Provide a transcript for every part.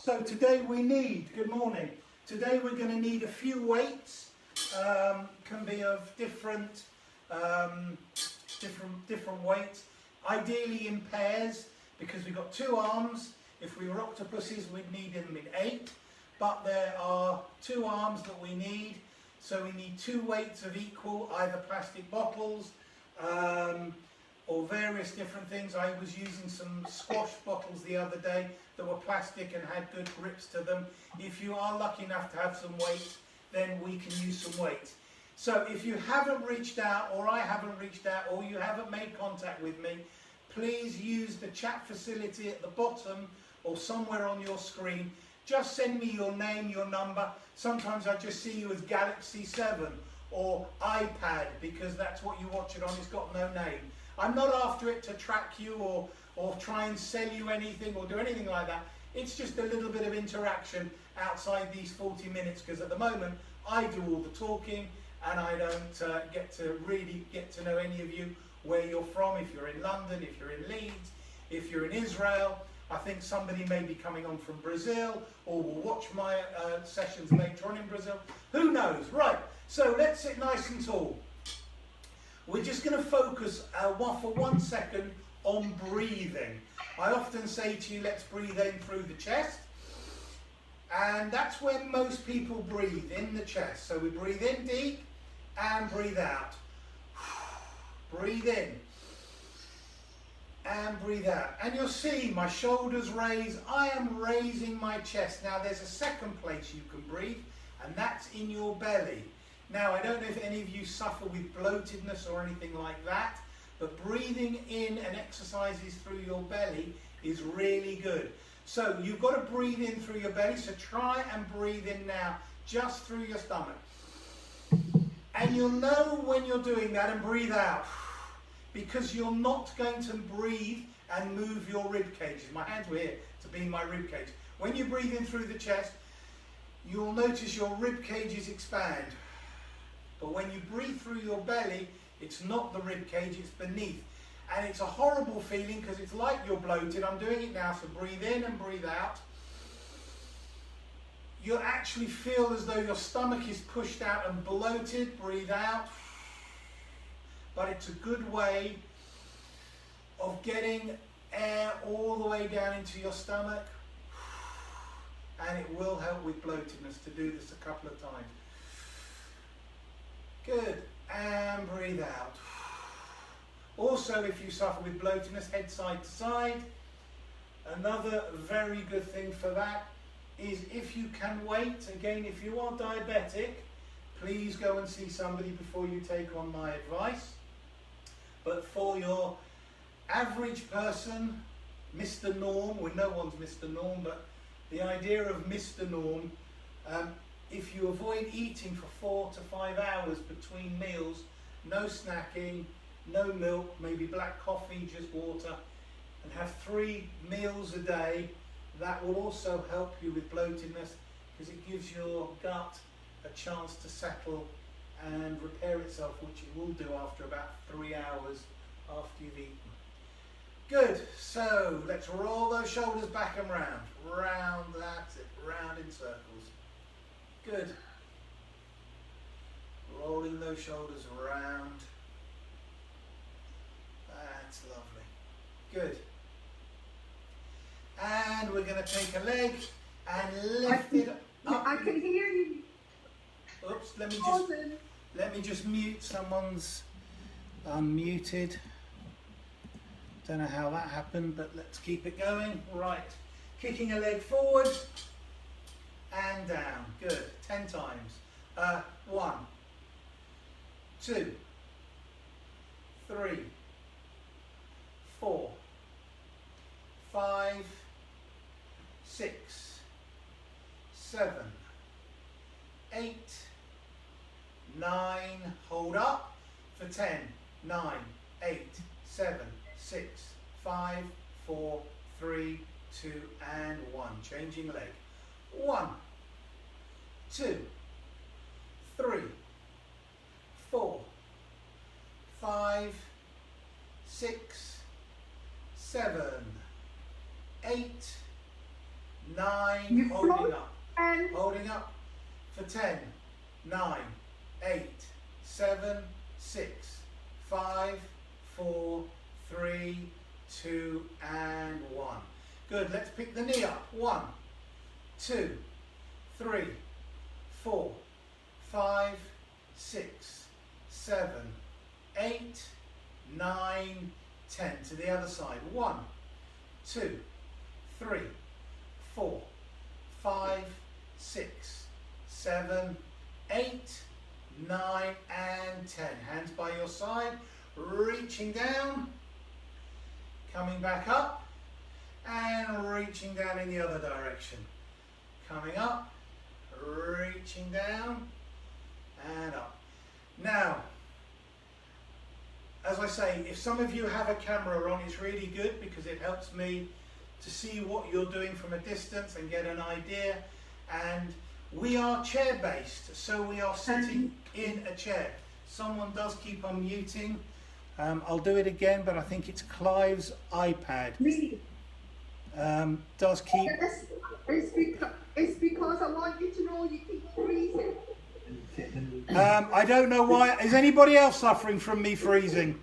So today we need, good morning, today we're going to need a few weights, can be of different weights, ideally in pairs, because we've got two arms. If we were octopuses we'd need them in 8, but there are 2 arms that we need, so we need 2 weights of equal, either plastic bottles, or various different things. I was using some squash bottles the other day that were plastic and had good grips to them. If you are lucky enough to have some weights, then we can use some weights. So if you haven't reached out, or I haven't reached out, or you haven't made contact with me, please use the chat facility at the bottom or somewhere on your screen. Just send me your name, your number. Sometimes I just see you as Galaxy 7 or iPad, because that's what you watch it on. It's got no name. I'm not after it to track you or try and sell you anything or do anything like that. It's just a little bit of interaction outside these 40 minutes, because at the moment I do all the talking and I don't get to really get to know any of you, where you're from, if you're in London, if you're in Leeds, if you're in Israel. I think somebody may be coming on from Brazil, or will watch my sessions later on in Brazil. Who knows? Right, so let's sit nice and tall. We're just going to focus for 1 second on breathing. I often say to you, let's breathe in through the chest. And that's where most people breathe, in the chest. So we breathe in deep and breathe out. Breathe in and breathe out. And you'll see my shoulders raise. I am raising my chest. Now there's a second place you can breathe, and that's in your belly. Now, I don't know if any of you suffer with bloatedness or anything like that, but breathing in and exercises through your belly is really good. So you've got to breathe in through your belly, so try and breathe in now, just through your stomach. And you'll know when you're doing that, and breathe out, because you're not going to breathe and move your rib cages. My hands were here to be in my rib cage. When you breathe in through the chest, you'll notice your rib cages expand. But when you breathe through your belly, it's not the rib cage, it's beneath. And it's a horrible feeling, because it's like you're bloated. I'm doing it now, so breathe in and breathe out. You'll actually feel as though your stomach is pushed out and bloated. Breathe out. But it's a good way of getting air all the way down into your stomach. And it will help with bloatedness to do this a couple of times. Good, and breathe out. Also, if you suffer with bloatedness, head side to side. Another very good thing for that is, if you can wait, again, if you are diabetic, please go and see somebody before you take on my advice. But for your average person, Mr. Norm, well, no one's Mr. Norm, but the idea of Mr. Norm, if you avoid eating for 4 to 5 hours between meals, no snacking, no milk, maybe black coffee, just water, and have 3 meals a day, that will also help you with bloatedness, because it gives your gut a chance to settle and repair itself, which it will do after about 3 hours after you've eaten. Good, so let's roll those shoulders back and round. Round, that's it, round in circles. Good. Rolling those shoulders around. That's lovely. Good. And we're going to take a leg and lift it up. I can hear you. Oops, let me just mute someone's unmuted. Don't know how that happened, but let's keep it going. Right. Kicking a leg forward and down. Good. 10 times. 1, 2, 3, 4, 5, 6, 7, 8, 9. Hold up for 10. 9, 8, 7, 6, 5, 4, 3, 2, and 1. Changing leg. 1, 2, 3, 4, 5, 6, 7, 8, 9, holding up. Holding up for 10, 9, 8, 7, 6, 5, 4, 3, 2, and 1. Good, let's pick the knee up. 1, 2, 3, 4, 5, 6, 7, 8, 9, 10. To the other side. 1, 2, 3, 4, 5, 6, 7, 8, 9, and 10. Hands by your side, reaching down, coming back up, and reaching down in the other direction. Coming up, reaching down, and up. Now, as I say, if some of you have a camera on, it's really good because it helps me to see what you're doing from a distance and get an idea. And we are chair based, so we are sitting in a chair. Someone does keep on muting. I'll do it again, but I think it's Clive's iPad. Does keep... It's because I want you to know you keep freezing. I don't know why. Is anybody else suffering from me freezing?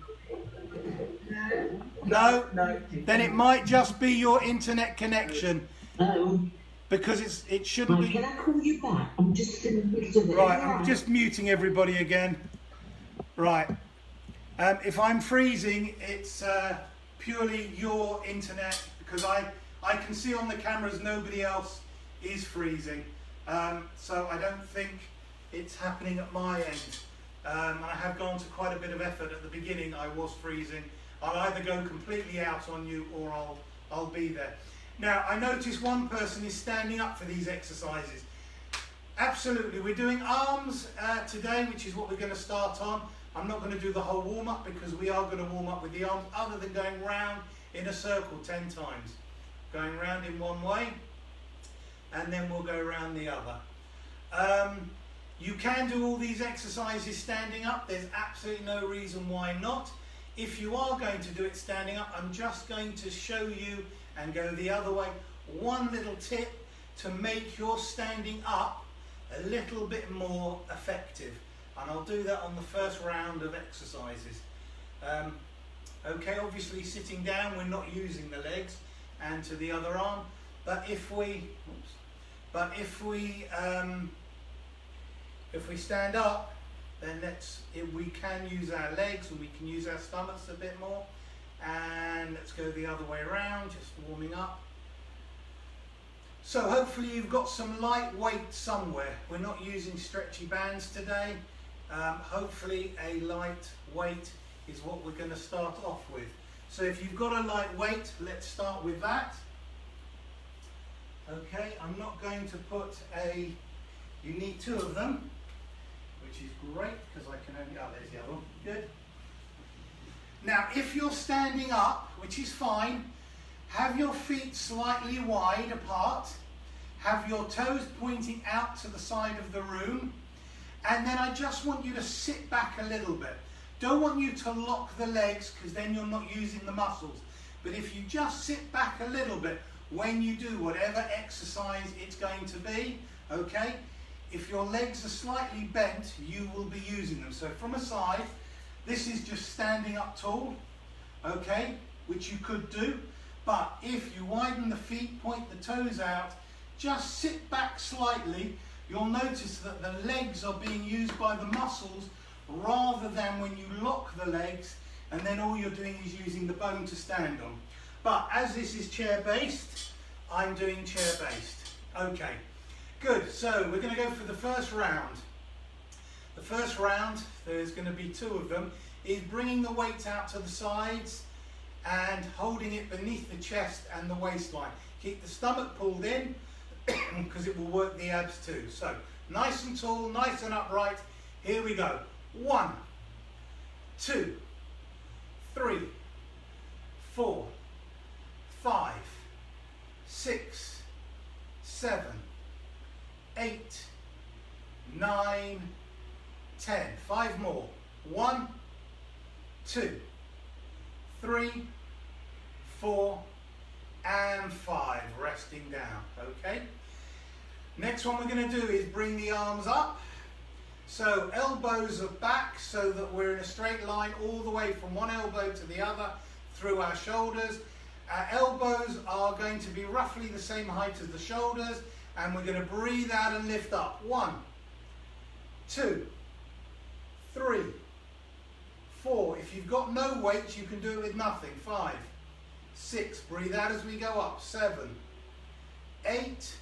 No? No. Then it might just be your internet connection. No. Because it shouldn't be... Can I call you back? I'm just in the middle of it. Right, I'm just muting everybody again. Right. If I'm freezing, it's purely your internet, because I can see on the cameras nobody else is freezing. So I don't think it's happening at my end. I have gone to quite a bit of effort at the beginning. I was freezing. I'll either go completely out on you or I'll be there. Now, I notice one person is standing up for these exercises. Absolutely, we're doing arms today, which is what we're going to start on. I'm not going to do the whole warm-up because we are going to warm up with the arms, other than going round in a circle 10 times. Going round in one way, and then we'll go around the other. You can do all these exercises standing up. There's absolutely no reason why not. If you are going to do it standing up, I'm just going to show you and go the other way. One little tip to make your standing up a little bit more effective. And I'll do that on the first round of exercises. Okay, obviously sitting down, we're not using the legs, and to the other arm. But if we stand up, then we can use our legs and we can use our stomachs a bit more. And let's go the other way around, just warming up. So hopefully you've got some light weight somewhere. We're not using stretchy bands today. Hopefully a light weight is what we're going to start off with. So if you've got a light weight, let's start with that. Okay, I'm not going to put you need 2 of them, which is great because I can only, there's the other one, good. Now if you're standing up, which is fine, have your feet slightly wide apart, have your toes pointing out to the side of the room, and then I just want you to sit back a little bit. Don't want you to lock the legs because then you're not using the muscles. But if you just sit back a little bit when you do whatever exercise it's going to be, okay? If your legs are slightly bent, you will be using them. So from a side, this is just standing up tall, okay? Which you could do. But if you widen the feet, point the toes out, just sit back slightly, you'll notice that the legs are being used by the muscles rather than when you lock the legs and then all you're doing is using the bone to stand on. But as this is chair-based, I'm doing chair-based. Okay, good. So we're going to go for the first round. The first round, there's going to be 2 of them, is bringing the weight out to the sides and holding it beneath the chest and the waistline. Keep the stomach pulled in because it will work the abs too. So nice and tall, nice and upright. Here we go. 1, 2, 3, 4, 5, 6, 7, 8, 9, 10. 5 more. 1, 2, 3, 4, and 5, resting down, okay? Next one we're going to do is bring the arms up. So elbows are back so that we're in a straight line all the way from one elbow to the other through our shoulders. Our elbows are going to be roughly the same height as the shoulders, and we're going to breathe out and lift up. 1, 2, 3, 4. If you've got no weights, you can do it with nothing. 5, 6. Breathe out as we go up. 7, 8,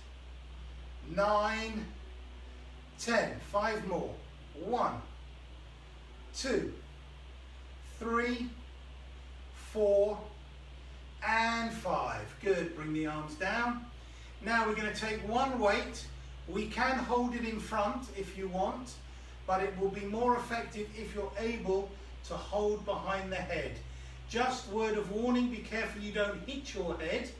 9, 10. 5 more. 1, 2, 3, 4, and 5. Good. Bring the arms down. Now we're going to take one weight. We can hold it in front if you want, but it will be more effective if you're able to hold behind the head. Just word of warning, be careful you don't hit your head.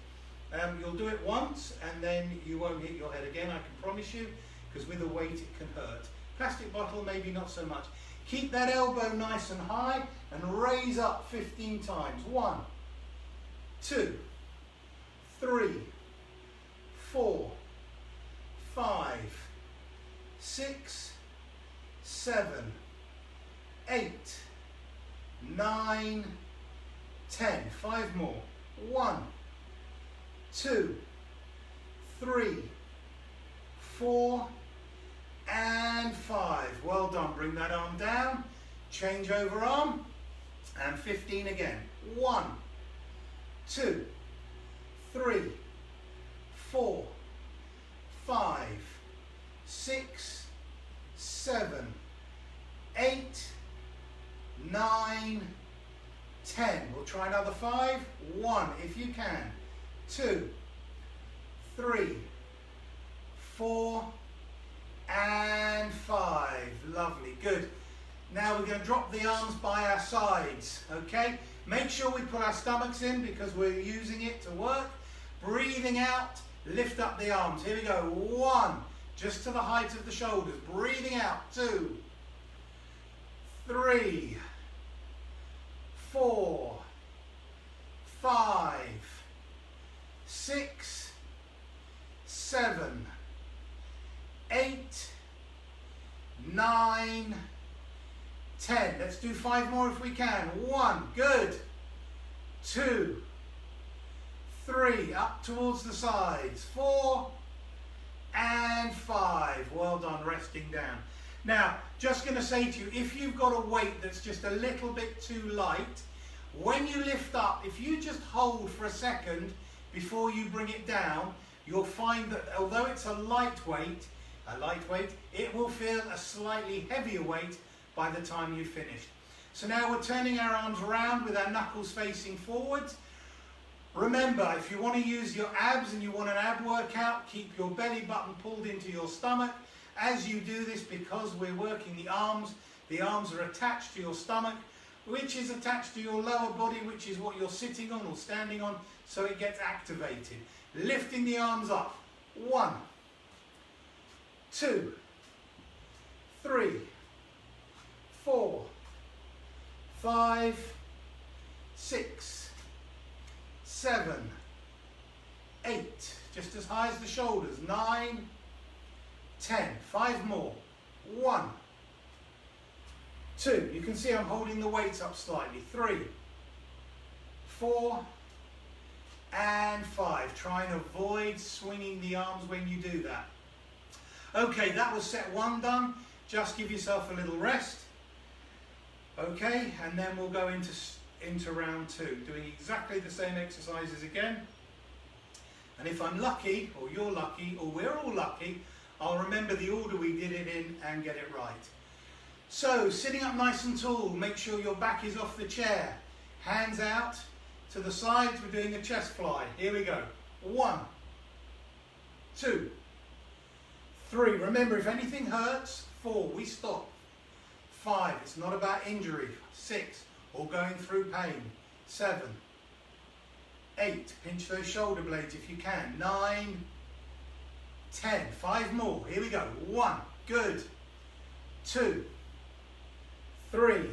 You'll do it once and then you won't hit your head again, I can promise you, because with a weight it can hurt. Plastic bottle, maybe not so much. Keep that elbow nice and high and raise up 15 times. 1, 2, 3, 4, 5, 6, 7, 8, 9, 10. 5 more. 1, 2, 3, 4, and 5. Well done. Bring that arm down. Change over arm. And 15 again. 1, 2, 3, 4, 5, 6, 7, 8, 9, 10. We'll try another 5. 1, if you can. 2, 3, 4, and 5. Lovely. Good. Now we're going to drop the arms by our sides, okay? Make sure we put our stomachs in because we're using it to work. Breathing out, lift up the arms. Here we go. 1, just to the height of the shoulders. Breathing out. 2, 3, 4, 5, 6, 7, 8, 9, 10. Let's do 5 more if we can. 1, good. 2, 3, up towards the sides. 4, and 5. Well done, resting down. Now, just going to say to you, if you've got a weight that's just a little bit too light, when you lift up, if you just hold for a second before you bring it down, you'll find that although it's a lightweight, it will feel a slightly heavier weight by the time you've finished. So now we're turning our arms around with our knuckles facing forwards. Remember, if you want to use your abs and you want an ab workout, keep your belly button pulled into your stomach. As you do this, because we're working the arms are attached to your stomach, which is attached to your lower body, which is what you're sitting on or standing on, so it gets activated. Lifting the arms up. 1, 2, 3, 4, 5, 6, 7, 8, just as high as the shoulders. 9, 10. 5 more. 1, 2. You can see I'm holding the weights up slightly. 3, 4, and 5. Try and avoid swinging the arms when you do that. Okay, that was set 1 done. Just give yourself a little rest. Okay, and then we'll go into round 2, doing exactly the same exercises again. And if I'm lucky, or you're lucky, or we're all lucky, I'll remember the order we did it in and get it right. So, sitting up nice and tall, make sure your back is off the chair. Hands out to the sides, we're doing a chest fly. Here we go. 1, 2, 3. Remember, if anything hurts, 4, we stop. 5, it's not about injury. 6, or going through pain. 7, 8, pinch those shoulder blades if you can. 9, 10, 5 more. Here we go. 1, good. 2, 3,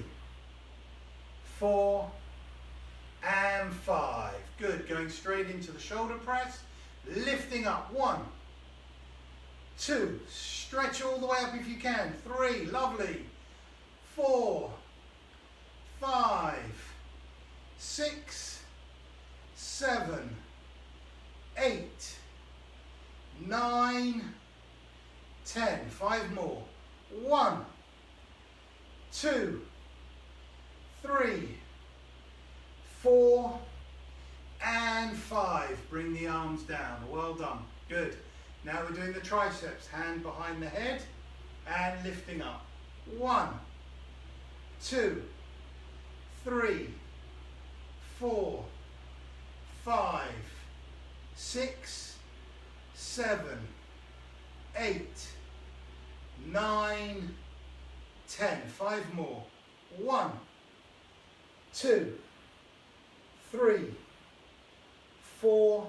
4, and 5. Good, going straight into the shoulder press, lifting up, 1, 2, stretch all the way up if you can, 3, lovely, 4, 5, 6, 7, 8, 9, 10, 5 more, 1, 2, 3, 4, and 5. Bring the arms down. Well done. Good. Now we're doing the triceps. Hand behind the head and lifting up. 1, 2, 3, 4, 5, 6, 7, 8, 9, 10. 5 more. 1, 2, 3, 4,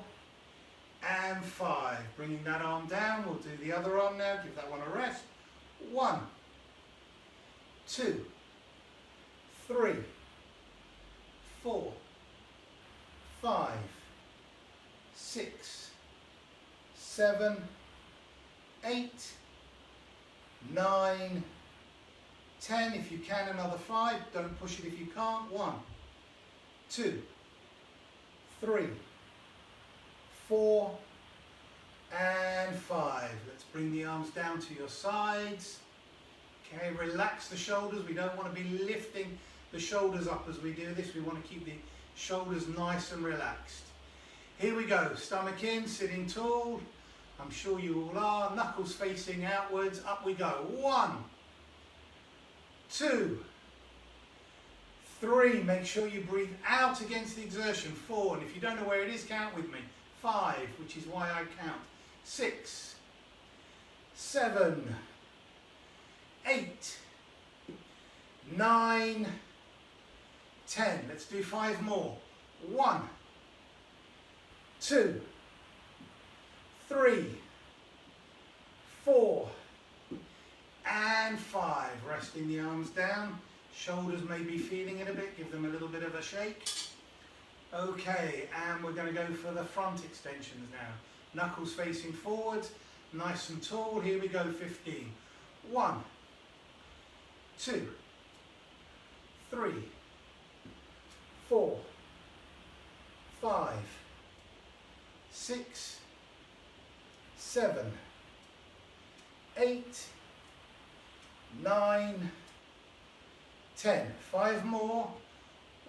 and 5. Bringing that arm down. We'll do the other arm now. Give that one a rest. 1, 2, 3, 4, 5, 6, 7, 8, 9, 10. If you can, another 5. Don't push it if you can't. 1, 2, 3, 4, and 5. Let's bring the arms down to your sides. Okay, relax the shoulders. We don't want to be lifting the shoulders up as we do this. We want to keep the shoulders nice and relaxed. Here we go. Stomach in, sitting tall. I'm sure you all are. Knuckles facing outwards. Up we go. 1, 2, 3. Make sure you breathe out against the exertion. 4. And if you don't know where it is, count with me. 5, which is why I count. 6, 7, 8, 9, 10. Let's do 5 more. 1, 2, 3, 4, and 5. Resting the arms down. Shoulders may be feeling it a bit. Give them a little bit of a shake. Okay, and we're going to go for the front extensions now. Knuckles facing forwards, nice and tall. Here we go, 15. 1, 2, 3, 4, 5, 6, 7, 8, 9, 10. 5 more.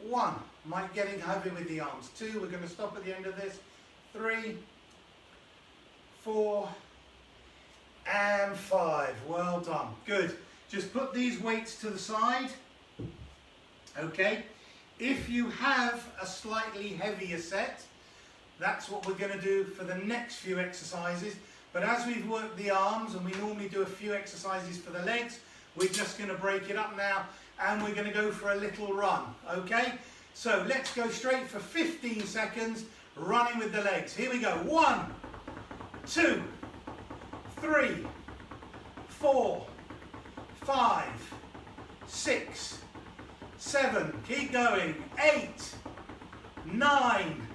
1. Mike getting heavy with the arms. 2. We're going to stop at the end of this. 3, 4, and 5. Well done. Good. Just put these weights to the side. Okay. If you have a slightly heavier set, that's what we're going to do for the next few exercises. But as we've worked the arms, and we normally do a few exercises for the legs, we're just going to break it up now, and we're going to go for a little run. Okay. So let's go straight for 15 seconds running with the legs. Here we go. 1, 2, 3, 4, 5, 6, 7, keep going, 8, 9,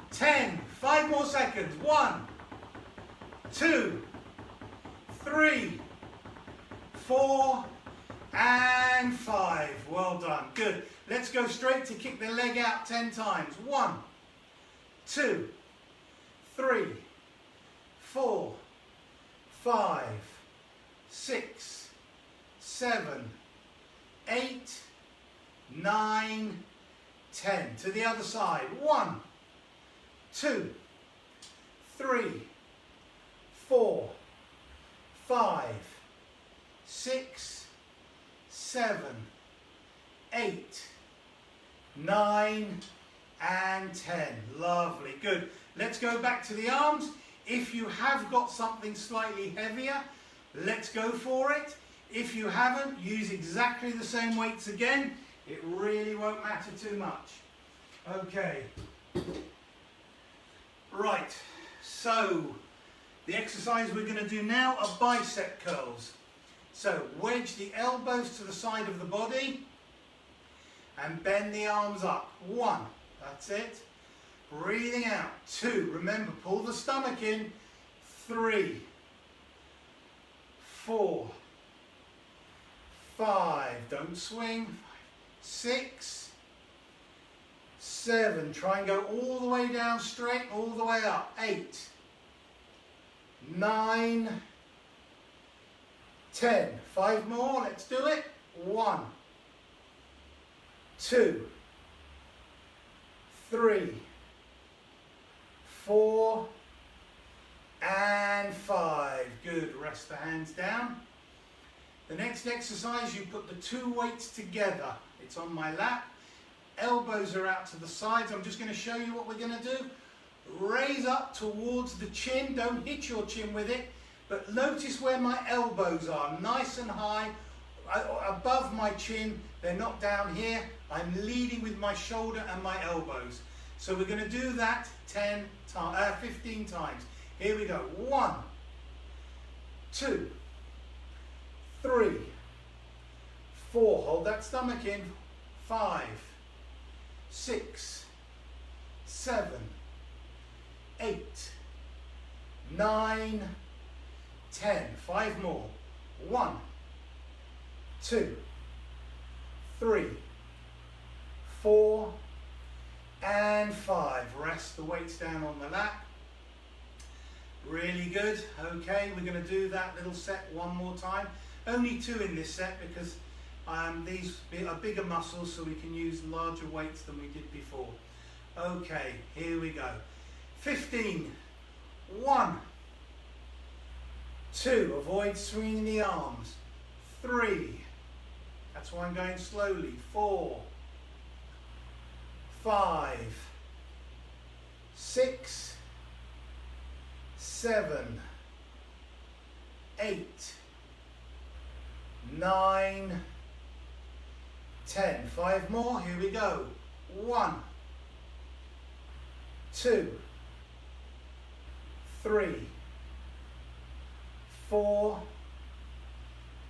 10, 5 more seconds, 1, 2, 3, 4, and 5. Well done, good. Let's go straight to kick the leg out 10 times. 1, 2, 3, 4, 5, 6, 7, 8, 9, 10. To the other side. 1, 2, 3, 4, 5, 6, 7, 8, 9, and 10. Lovely. Good. Let's go back to the arms. If you have got something slightly heavier, let's go for it. If you haven't, use exactly the same weights again. It really won't matter too much. Okay. Right. So, the exercise we're going to do now are bicep curls. So, wedge the elbows to the side of the body and bend the arms up. 1, That's it. Breathing out. 2. Remember, pull the stomach in. 3, 4, 5. Don't swing. 6, 7. Try and go all the way down straight, all the way up. 8, 9, 10. 5 more. Let's do it. 1, 2, 3, 4, and 5. Good. Rest the hands down. The next exercise, you put the 2 weights together. It's on my lap. Elbows are out to the sides. I'm just going to show you what we're going to do. Raise up towards the chin. Don't hit your chin with it, but notice where my elbows are. Nice and high, above my chin. They're not down here. I'm leading with my shoulder and my elbows. So we're going to do that 15 times. Here we go. 1, 2, 3, 4. Hold that stomach in. 5, 6, 7, 8, 9, 10. 5 more. 1, 2, 3, 4, and 5. Rest the weights down on the lap. Really good. Okay, we're going to do that little set one more time. Only 2 in this set because these are bigger muscles, so we can use larger weights than we did before. Okay, here we go. 15. 1, 2. Avoid swinging the arms. 3. That's why I'm going slowly. 4, 5, 6, 7, 8, 9, 10. 5 more. Here we go. 1, 2, 3, 4,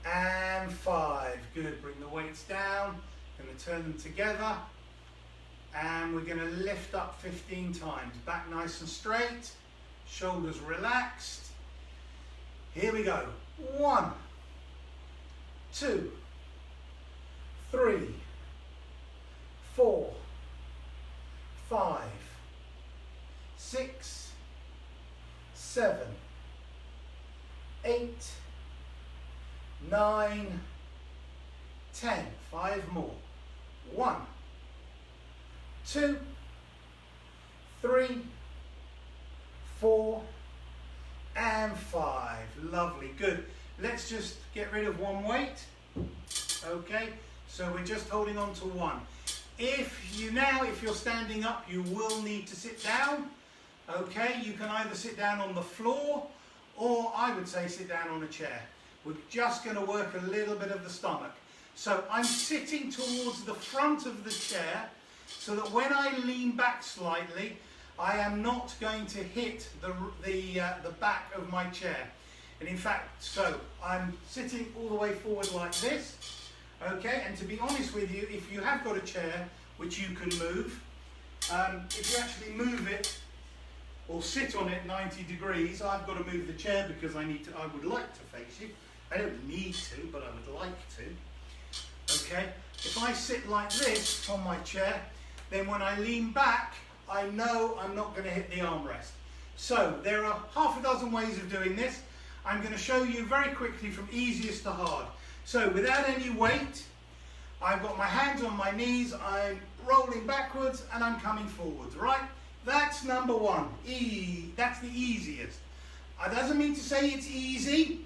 and 5. Good. Bring the weights down. Going to turn them together. And we're going to lift up 15 times. Back nice and straight. Shoulders relaxed. Here we go. 1, 2, 3, 4, 5, 6, 7, 8, 9, 10. 5 more. 1, 2, 3, 4, and 5. Lovely. Good. Let's just get rid of one weight. Okay, so we're just holding on to 1. If you're standing up, you will need to sit down. Okay, you can either sit down on the floor, or I would say sit down on a chair. We're just going to work a little bit of the stomach. So I'm sitting towards the front of the chair, so that when I lean back slightly, I am not going to hit the back of my chair. And in fact, so I'm sitting all the way forward like this. Okay, and to be honest with you, if you have got a chair which you can move, if you actually move it or sit on it 90 degrees, I've got to move the chair because I would like to face you. I don't need to, but I would like to. Okay, if I sit like this on my chair, then when I lean back, I know I'm not going to hit the armrest. So there are half a dozen ways of doing this. I'm going to show you very quickly from easiest to hard. So without any weight, I've got my hands on my knees, I'm rolling backwards and I'm coming forwards, right? That's number 1. That's the easiest. That doesn't mean to say it's easy,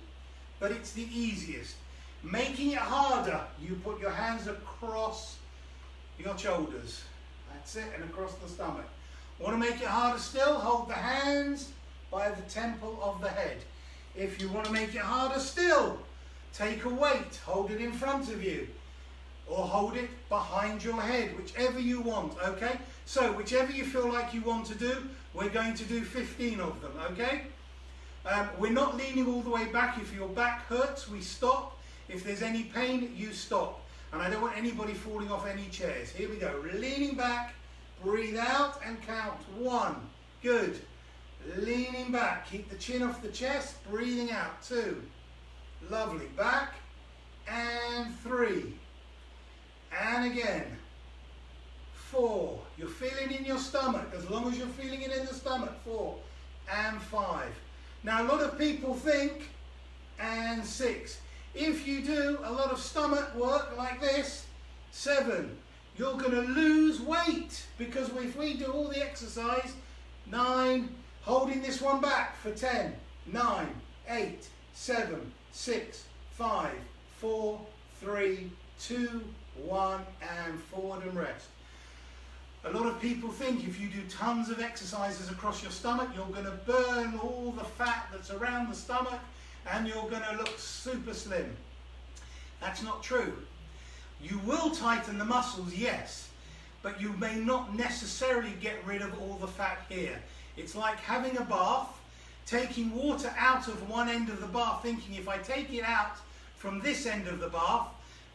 but it's the easiest. Making it harder, you put your hands across your shoulders. That's it, and across the stomach. Want to make it harder still? Hold the hands by the temple of the head. If you want to make it harder still, take a weight, hold it in front of you, or hold it behind your head, whichever you want, okay? So, whichever you feel like you want to do, we're going to do 15 of them, okay? We're not leaning all the way back. If your back hurts, we stop. If there's any pain, you stop. And I don't want anybody falling off any chairs. Here we go. Leaning back, breathe out and count 1. Good. Leaning back, keep the chin off the chest, breathing out 2. Lovely. Back and 3. And again 4. You're feeling it in your stomach, as long as you're feeling it in the stomach. 4 and 5. Now a lot of people think, and 6. If you do a lot of stomach work like this, 7. You're going to lose weight, because if we do all the exercise, 9, holding this one back for 10, 9, 8, 7, 6, 5, 4, 3, 2, 1, and forward and rest. A lot of people think if you do tons of exercises across your stomach, you're going to burn all the fat that's around the stomach and you're going to look super slim. That's not true. You will tighten the muscles, yes, but you may not necessarily get rid of all the fat here. It's like having a bath, taking water out of one end of the bath, thinking if I take it out from this end of the bath,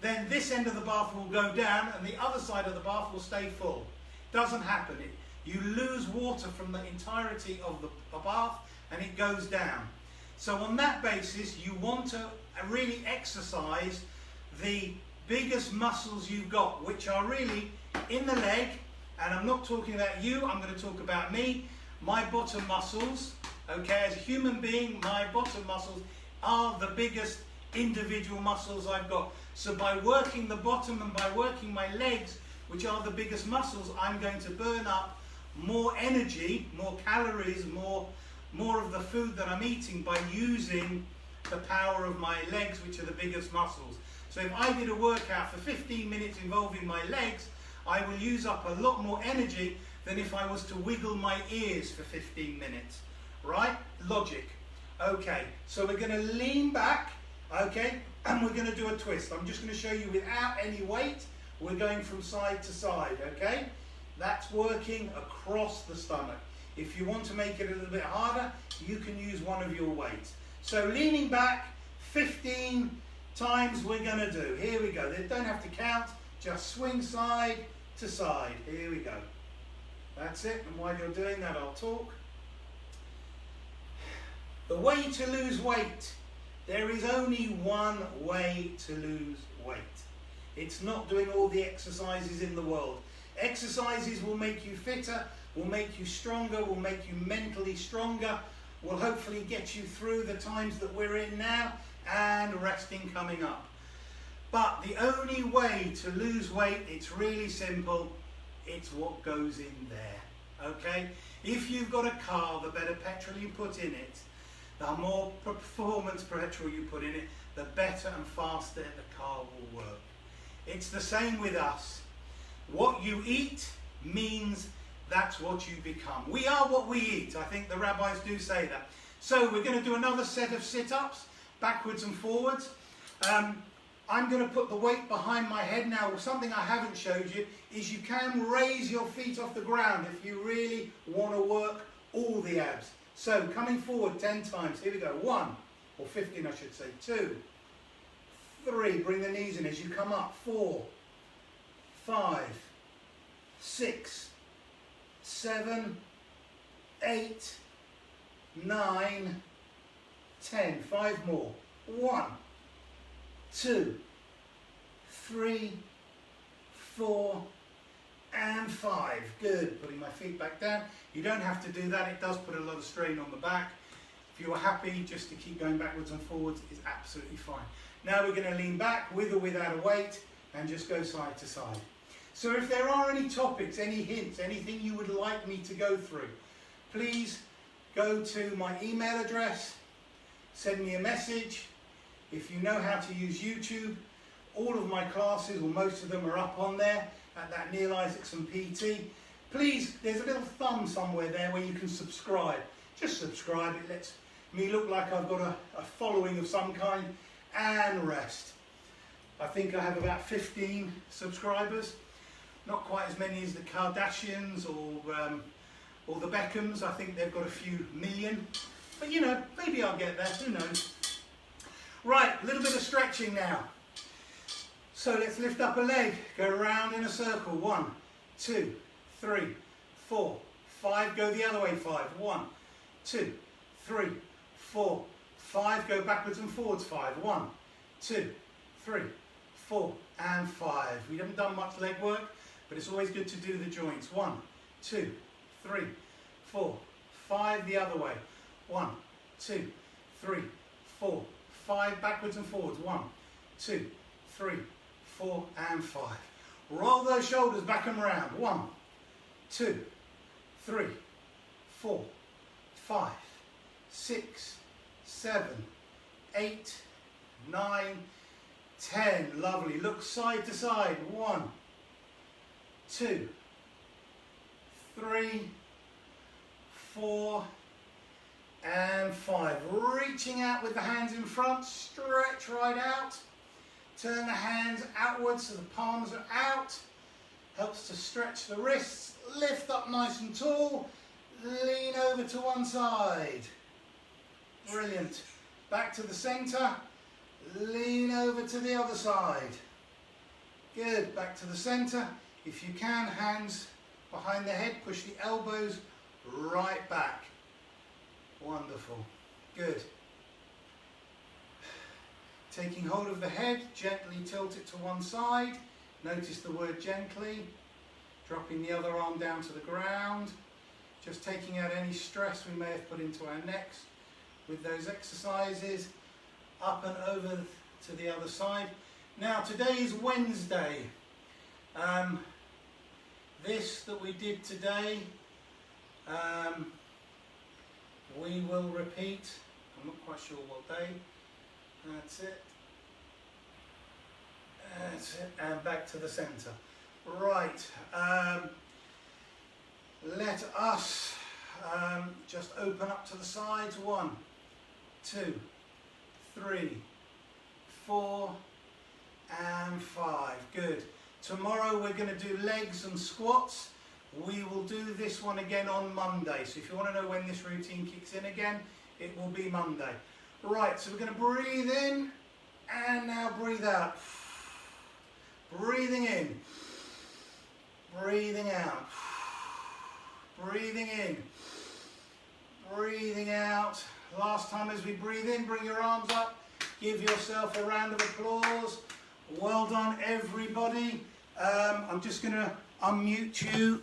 then this end of the bath will go down and the other side of the bath will stay full. Doesn't happen. You lose water from the entirety of the bath and it goes down. So on that basis, you want to really exercise the biggest muscles you've got, which are really in the leg, and I'm not talking about you, I'm going to talk about me. My bottom muscles, okay, as a human being, my bottom muscles are the biggest individual muscles I've got. So by working the bottom and by working my legs, which are the biggest muscles, I'm going to burn up more energy, more calories, more of the food that I'm eating by using the power of my legs, which are the biggest muscles. So if I did a workout for 15 minutes involving my legs, I will use up a lot more energy than if I was to wiggle my ears for 15 minutes. Right? Logic. Okay, so we're going to lean back, okay, and we're going to do a twist. I'm just going to show you without any weight. We're going from side to side, okay? That's working across the stomach. If you want to make it a little bit harder, you can use one of your weights. So leaning back, 15 times we're going to do. Here we go. They don't have to count, just swing side to side. Here we go. That's it, and while you're doing that, I'll talk. The way to lose weight. There is only one way to lose weight. It's not doing all the exercises in the world. Exercises will make you fitter, will make you stronger, will make you mentally stronger, will hopefully get you through the times that we're in now and resting coming up. But the only way to lose weight, it's really simple. It's what goes in there, okay? If you've got a car, the better petrol you put in it, the more performance petrol you put in it, the better and faster the car will work. It's the same with us. What you eat means that's what you become. We are what we eat. I think the rabbis do say that. So we're going to do another set of sit-ups, backwards and forwards. I'm going to put the weight behind my head. Now, something I haven't showed you is you can raise your feet off the ground if you really want to work all the abs. So coming forward 10 times. Here we go. 1, or 15 I should say. 2, 3, bring the knees in as you come up. 4, 5, 6, 7, 8, 9, 10. 5 more. 1, 2, 3, 4, and 5. Good. Putting my feet back down. You don't have to do that. It does put a lot of strain on the back. If you are happy just to keep going backwards and forwards, it's absolutely fine. Now we're going to lean back with or without a weight and just go side to side. So if there are any topics, any hints, anything you would like me to go through, please go to my email address, send me a message. If you know how to use YouTube, all of my classes, or most of them, are up on there at that Neil Isaacson PT. Please, there's a little thumb somewhere there where you can subscribe. Just subscribe. It lets me look like I've got a following of some kind, and rest. I think I have about 15 subscribers. Not quite as many as the Kardashians or the Beckhams. I think they've got a few million. But you know, maybe I'll get there. Who knows? Right, a little bit of stretching now. So let's lift up a leg. Go around in a circle. 1, 2, 3, 4, 5, go the other way, 5, 1, 2, 3, 4, 5, go backwards and forwards, 5, 1, 2, 3, 4, and 5. We haven't done much leg work, but it's always good to do the joints. 1, 2, 3, 4, 5, the other way. 1, 2, 3, 4, 5, backwards and forwards. 1, 2, 3, 4, and 5. Roll those shoulders back and round. 1, 2, 3, 4, 5, 6, 7, 8, 9, 10. Lovely. Look side to side. 1, 2, 3, 4, and 5. Reaching out with the hands in front. Stretch right out. Turn the hands outwards so the palms are out. Helps to stretch the wrists. Lift up nice and tall. Lean over to one side. Brilliant. Back to the centre. Lean over to the other side. Good. Back to the centre. If you can, hands behind the head. Push the elbows right back. Wonderful. Good. Taking hold of the head, gently tilt it to one side. Notice the word gently. Dropping the other arm down to the ground. Just taking out any stress we may have put into our necks with those exercises. Up and over to the other side. Now today is Wednesday. This that we did today, we will repeat. I'm not quite sure what day. That's it. That's it. And back to the centre. Right. Let us just open up to the sides. 1, 2, 3, 4, and 5. Good. Tomorrow we're going to do legs and squats. We will do this one again on Monday. So if you want to know when this routine kicks in again, it will be Monday. Right, so we're going to breathe in and now breathe out. Breathing in. Breathing out. Breathing in. Breathing out. Last time as we breathe in, bring your arms up. Give yourself a round of applause. Well done, everybody. I'm just going to unmute you.